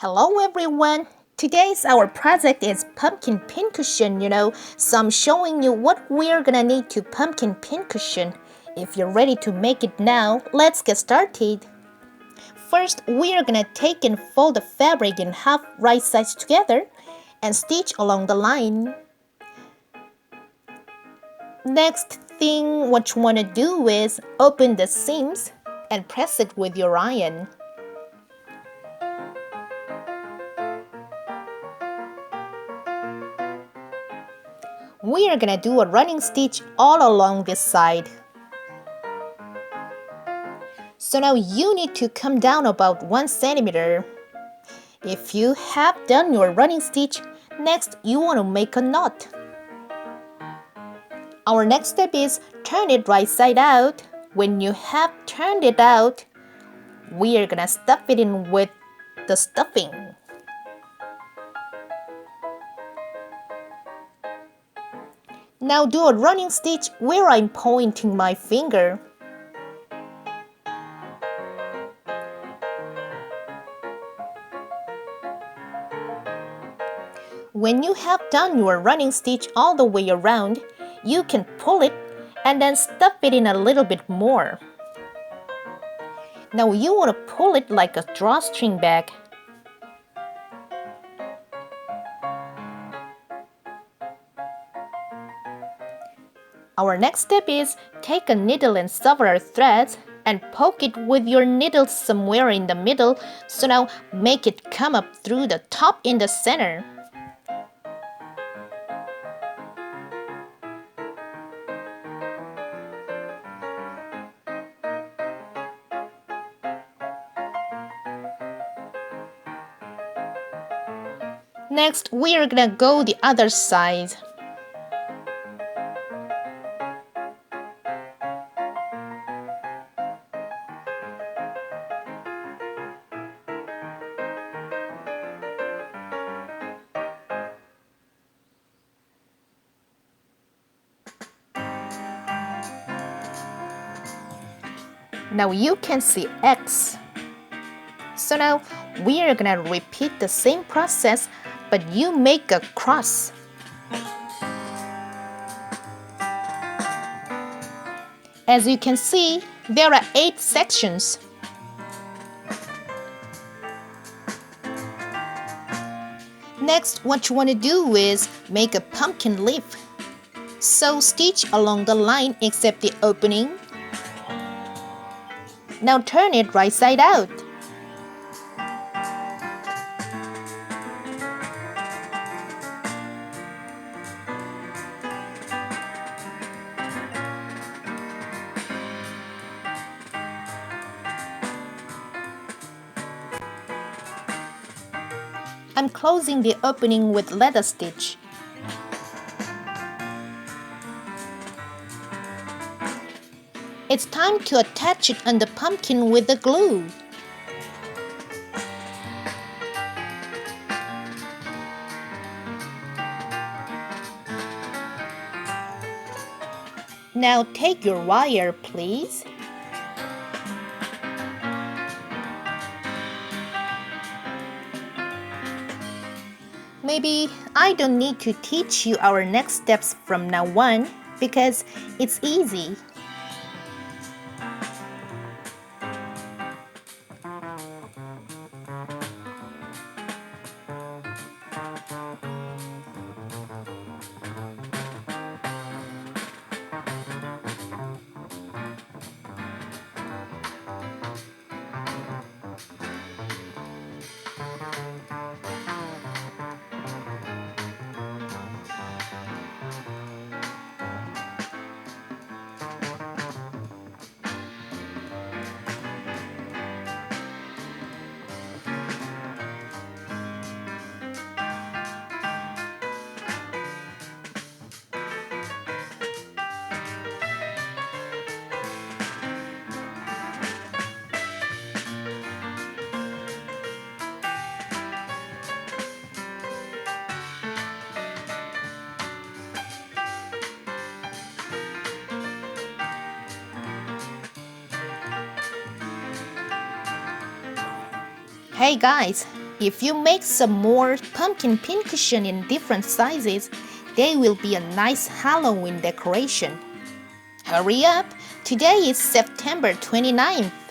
Hello everyone! Today's our project is Pumpkin Pincushion, so I'm showing you what we're gonna need to Pumpkin Pincushion. If you're ready to make it now, let's get started. First, we are gonna take and fold the fabric in half right sides together and stitch along the line. Next thing what you wanna do is open the seams and press it with your iron. We are gonna do a running stitch all along this side. So now you need to come down about 1 centimeter. If you have done your running stitch, next you want to make a knot. Our next step is turn it right side out. When you have turned it out, we are gonna stuff it in with the stuffing. Now do a running stitch where I'm pointing my finger. When you have done your running stitch all the way around, you can pull it and then stuff it in a little bit more. Now you want to pull it like a drawstring bag. Our next step is take a needle and several threads and poke it with your needle somewhere in the middle, so now make it come up through the top in the center. Next, we are gonna go the other side. Now you can see X. So now we are gonna repeat the same process, but you make a cross. As you can see, there are 8 sections. Next, what you want to do is make a pumpkin leaf. So stitch along the line except the opening. Now turn it right side out. I'm closing the opening with leather stitch. It's time to attach it on the pumpkin with the glue. Now take your wire, please. Maybe I don't need to teach you our next steps from now on because it's easy. Hey guys, If you make some more pumpkin pincushion in different sizes, they will be a nice Halloween decoration. Hurry up! Today is September 29th.